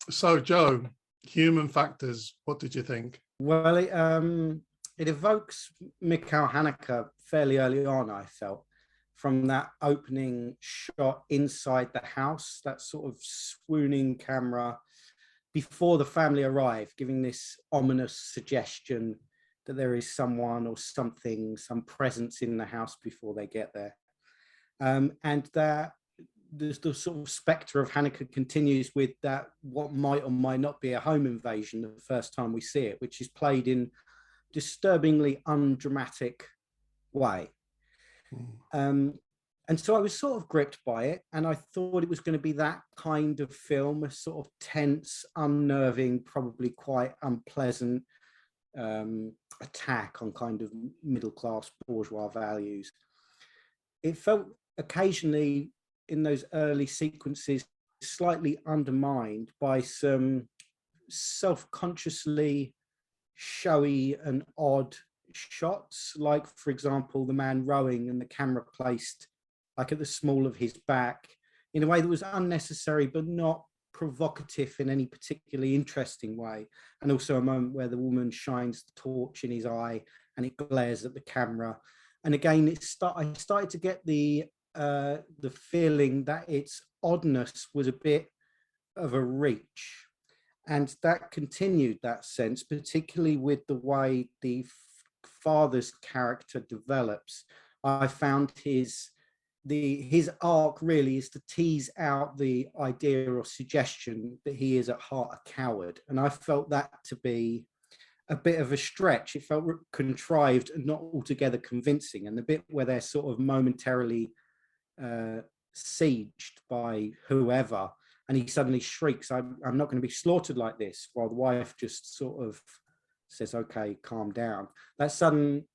So, Joe, human factors, what did you think? Well, it evokes Mikhail Haneke fairly early on, I felt, from that opening shot inside the house, that sort of swooning camera before the family arrive, giving this ominous suggestion that there is someone or something, some presence in the house before they get there. And that the sort of spectre of Haneke continues with that what might or might not be a home invasion the first time we see it, which is played in disturbingly undramatic way. Um, and so I was sort of gripped by it, and I thought it was going to be that kind of film, a sort of tense, unnerving, probably quite unpleasant attack on kind of middle-class bourgeois values. It felt occasionally in those early sequences slightly undermined by some self-consciously showy and odd shots, like for example the man rowing and the camera placed like at the small of his back in a way that was unnecessary but not provocative in any particularly interesting way, and also a moment where the woman shines the torch in his eye and it glares at the camera. And again, I started to get the feeling that its oddness was a bit of a reach, and that continued that sense, particularly with the way the father's character develops. I found his arc really is to tease out the idea or suggestion that he is at heart a coward, and I felt that to be a bit of a stretch. It felt contrived and not altogether convincing, and the bit where they're sort of momentarily sieged by whoever, and he suddenly shrieks, I'm not going to be slaughtered like this, while the wife just sort of says, okay, calm down. That sudden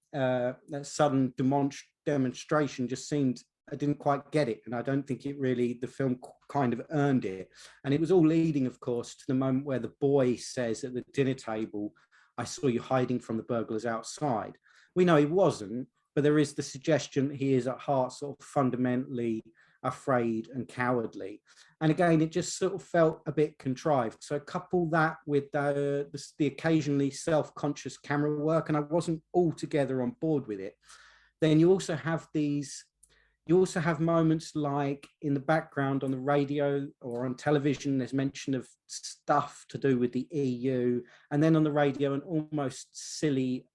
demonstration just seemed, I didn't quite get it, and I don't think it really, the film kind of earned it. And it was all leading, of course, to the moment where the boy says at the dinner table, I saw you hiding from the burglars outside. We know he wasn't, but there is the suggestion that he is at heart sort of fundamentally afraid and cowardly. And again, it just sort of felt a bit contrived. So couple that with the occasionally self-conscious camera work, and I wasn't altogether on board with it. Then you also have moments like in the background on the radio or on television, there's mention of stuff to do with the EU. And then on the radio, an almost silly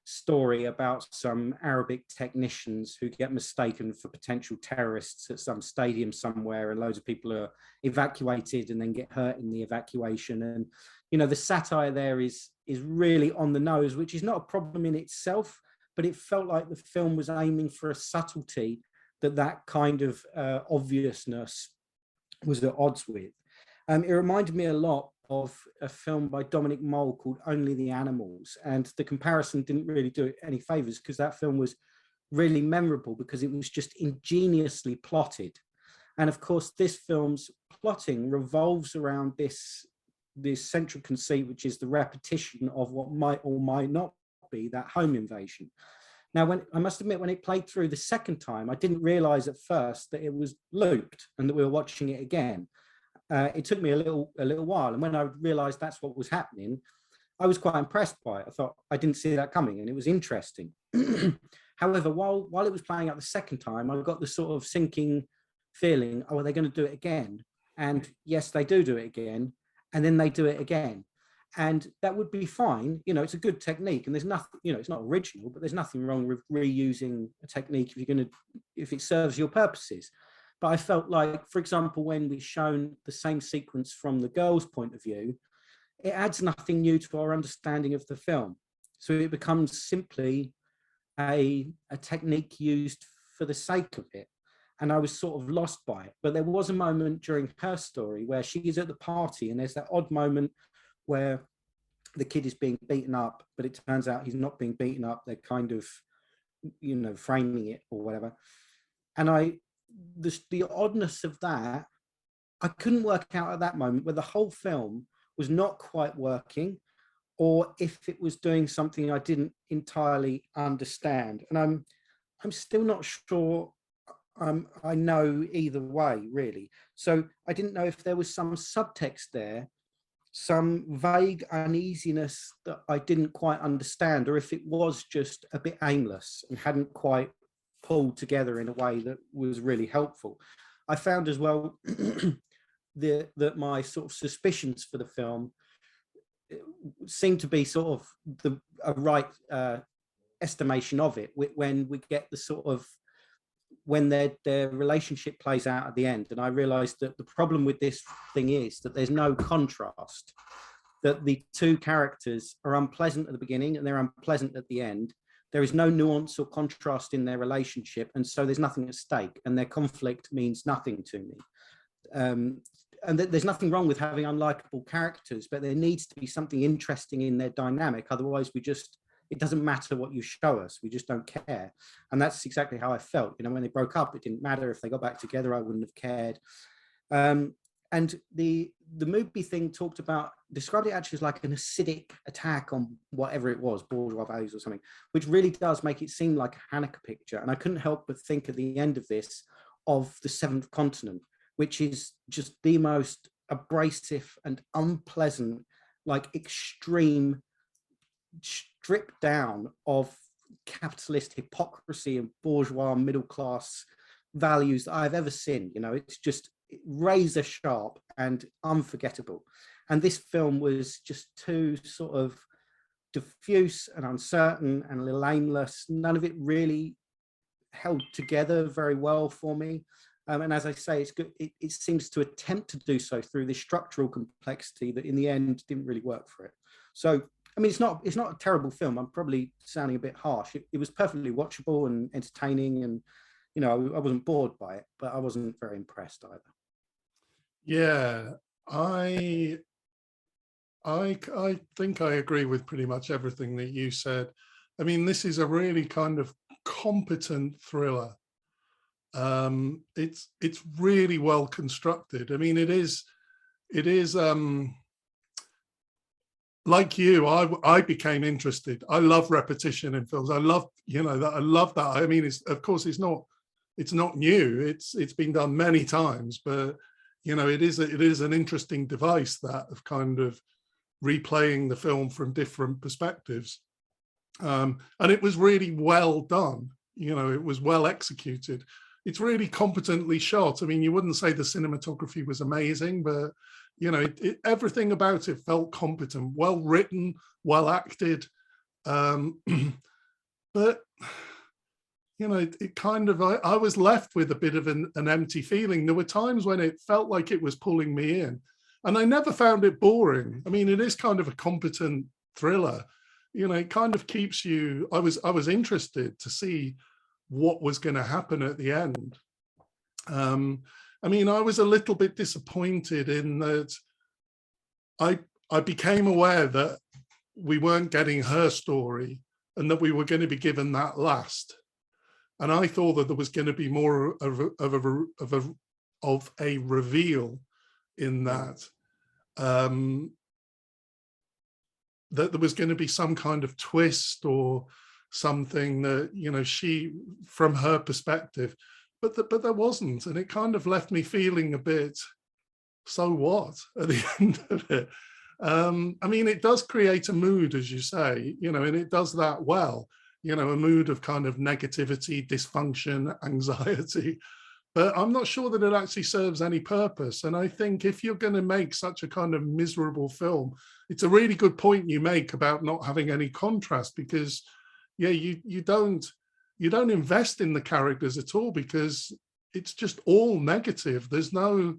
story about some Arabic technicians who get mistaken for potential terrorists at some stadium somewhere, and loads of people are evacuated and then get hurt in the evacuation. And, you know, the satire there is really on the nose, which is not a problem in itself, but it felt like the film was aiming for a subtlety that kind of obviousness was at odds with. It reminded me a lot of a film by Dominic Mole called Only the Animals, and the comparison didn't really do it any favors, because that film was really memorable because it was just ingeniously plotted. And of course, this film's plotting revolves around this central conceit, which is the repetition of what might or might not be that home invasion. Now, I must admit, when it played through the second time, I didn't realize at first that it was looped and that we were watching it again. It took me a little while, and when I realized that's what was happening, I was quite impressed by it. I thought I didn't see that coming, and it was interesting. However, while it was playing out the second time, I got the sort of sinking feeling, oh, are they going to do it again? And yes, they do it again, and then they do it again. And that would be fine. You know, it's a good technique, and there's nothing, you know, it's not original, but there's nothing wrong with reusing a technique if it serves your purposes. But I felt like, for example, when we've shown the same sequence from the girl's point of view, it adds nothing new to our understanding of the film. So it becomes simply a technique used for the sake of it. And I was sort of lost by it. But there was a moment during her story where she is at the party, and there's that odd moment where the kid is being beaten up, but it turns out he's not being beaten up. They're kind of, you know, framing it or whatever. And the oddness of that, I couldn't work out at that moment where the whole film was not quite working, or if it was doing something I didn't entirely understand. And I'm still not sure I know either way, really. So I didn't know if there was some subtext there, some vague uneasiness that I didn't quite understand, or if it was just a bit aimless and hadn't quite pulled together in a way that was really helpful. I found as well that my sort of suspicions for the film seemed to be sort of a right estimation of it when we get the sort of when their relationship plays out at the end. And I realized that the problem with this thing is that there's no contrast, that the two characters are unpleasant at the beginning and they're unpleasant at the end. There is no nuance or contrast in their relationship, and so there's nothing at stake, and their conflict means nothing to me. And there's nothing wrong with having unlikable characters, but there needs to be something interesting in their dynamic. Otherwise, it doesn't matter what you show us. We just don't care. And that's exactly how I felt. You know, when they broke up, it didn't matter. If they got back together, I wouldn't have cared. And the movie thing described it actually as like an acidic attack on whatever it was, bourgeois values or something, which really does make it seem like a Hanukkah picture. And I couldn't help but think at the end of this of the Seventh Continent, which is just the most abrasive and unpleasant, like extreme strip down of capitalist hypocrisy and bourgeois middle class values that I've ever seen. You know, it's just razor sharp and unforgettable. And this film was just too sort of diffuse and uncertain and a little aimless. None of it really held together very well for me. And as I say, it's good. It seems to attempt to do so through this structural complexity that in the end didn't really work for it. So, I mean, it's not a terrible film. I'm probably sounding a bit harsh. It was perfectly watchable and entertaining, and you know, I wasn't bored by it, but I wasn't very impressed either. Yeah, I think I agree with pretty much everything that you said. I mean, this is a really kind of competent thriller. It's really well constructed. I mean, it is like you, I became interested. I love repetition in films. I love, you know, that I love that. I mean, of course it's not new. It's been done many times, but you know, it is an interesting device, that of kind of replaying the film from different perspectives. And it was really well done. You know, it was well executed. It's really competently shot. I mean, you wouldn't say the cinematography was amazing, but you know, everything about it felt competent, well written, well acted. But you know, it kind of, I was left with a bit of an empty feeling. There were times when it felt like it was pulling me in, and I never found it boring. I mean, it is kind of a competent thriller. You know, it kind of keeps you, I was interested to see what was going to happen at the end. I mean, I was a little bit disappointed in that I became aware that we weren't getting her story and that we were going to be given that last. And I thought that there was going to be more of a reveal in that. That there was going to be some kind of twist or something that, you know, she, from her perspective, but there wasn't. And it kind of left me feeling a bit, so what, at the end of it. I mean, it does create a mood, as you say, you know, and it does that well, you know, a mood of kind of negativity, dysfunction, anxiety. But I'm not sure that it actually serves any purpose. And I think if you're going to make such a kind of miserable film, it's a really good point you make about not having any contrast, because, yeah, you don't invest in the characters at all, because it's just all negative. There's no,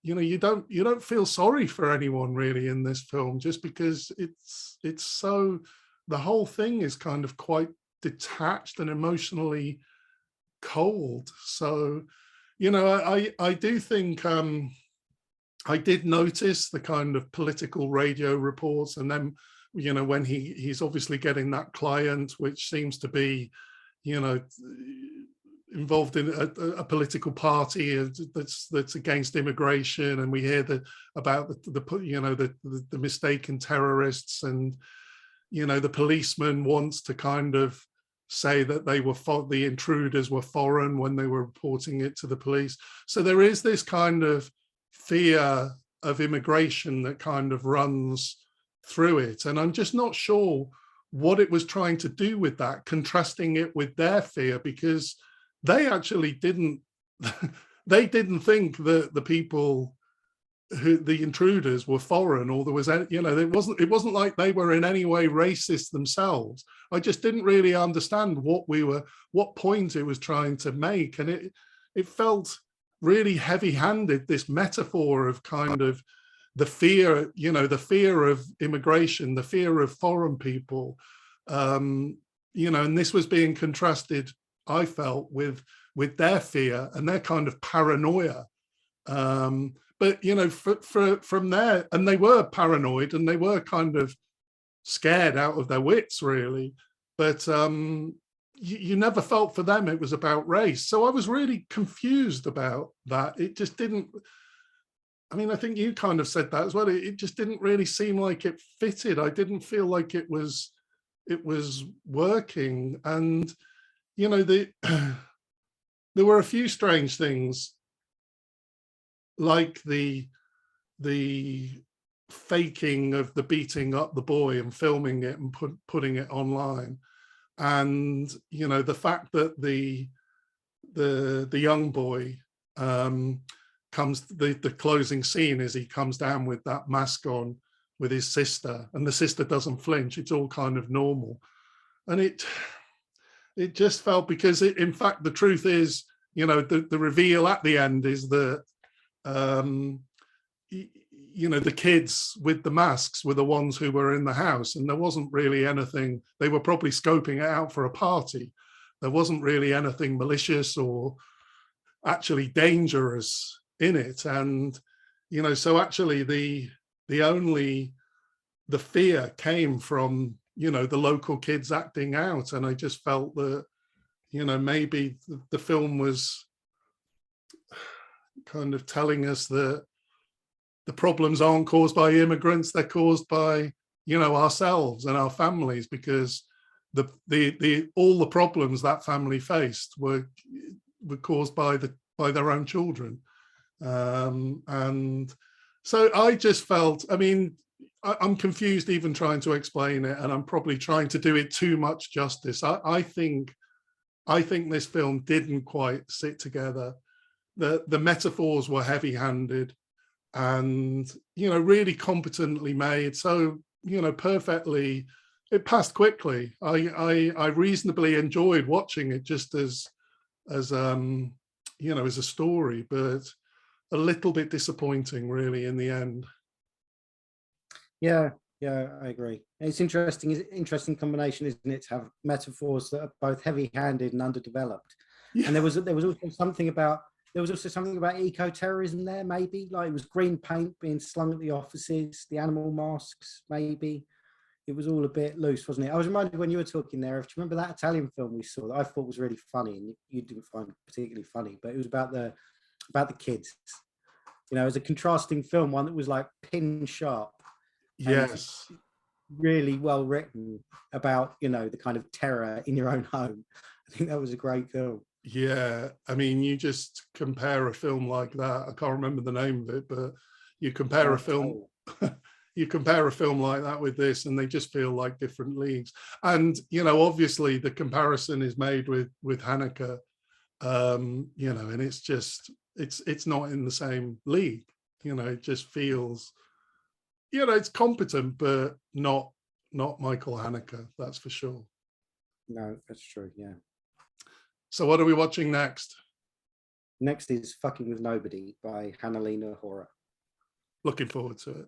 you know, you don't feel sorry for anyone really in this film, just because it's so, the whole thing is kind of quite detached and emotionally cold. So, you know, I do think I did notice the kind of political radio reports, and then, you know, when he's obviously getting that client, which seems to be, you know, involved in a political party that's against immigration, and we hear about the mistaken terrorists, and you know, the policeman wants to kind of say that they were the intruders were foreign when they were reporting it to the police. So there is this kind of fear of immigration that kind of runs through it. And I'm just not sure what it was trying to do with that, contrasting it with their fear, because they actually didn't, they didn't think that the people who the intruders were foreign, or there was, you know, it wasn't like they were in any way racist themselves. I just didn't really understand what point it was trying to make. And it felt really heavy-handed, this metaphor of kind of the fear, you know, the fear of immigration, the fear of foreign people, you know, and this was being contrasted, I felt, with their fear and their kind of paranoia. But, you know, from there, and they were paranoid and they were kind of scared out of their wits, really. But you never felt for them it was about race. So I was really confused about that. It just didn't, I mean, I think you kind of said that as well. It just didn't really seem like it fitted. I didn't feel like it was working. And, you know, there were a few strange things, like the faking of the beating up the boy and filming it and putting it online. And, you know, the fact that the young boy comes, the closing scene is he comes down with that mask on with his sister, and the sister doesn't flinch. It's all kind of normal. And it just felt, because in fact, the truth is, you know, the reveal at the end is that, you know, the kids with the masks were the ones who were in the house, and there wasn't really anything, they were probably scoping it out for a party. There wasn't really anything malicious or actually dangerous in it. And, you know, so actually the fear came from, you know, the local kids acting out. And I just felt that, you know, maybe the film was kind of telling us that the problems aren't caused by immigrants, they're caused by, you know, ourselves and our families, because all the problems that family faced were caused by their own children. And so I just felt, I mean, I'm confused even trying to explain it, and I'm probably trying to do it too much justice. I think this film didn't quite sit together. The metaphors were heavy-handed and, you know, really competently made. So, you know, perfectly, it passed quickly. I reasonably enjoyed watching it, just as you know, as a story, but a little bit disappointing really in the end. Yeah, I agree. It's interesting. It's an interesting combination, isn't it, to have metaphors that are both heavy-handed and underdeveloped. Yeah. And there was also something about eco-terrorism there, maybe, like it was green paint being slung at the offices, the animal masks, maybe. It was all a bit loose, wasn't it? I was reminded when you were talking there, if you remember that Italian film we saw that I thought was really funny, and you didn't find particularly funny, but it was about the kids. You know, it was a contrasting film, one that was like pin sharp. Yes. Really well written about, you know, the kind of terror in your own home. I think that was a great film. Yeah, I mean, you just compare a film like that. I can't remember the name of it, but you compare a film, you compare a film like that with this, and they just feel like different leagues. And, you know, obviously the comparison is made with Haneke, you know, and it's just, it's not in the same league. You know, it just feels, you know, it's competent, but not Michael Haneke, that's for sure. No, that's true, yeah. So what are we watching next? Next is Fucking with Nobody by Hannelina Hora. Looking forward to it.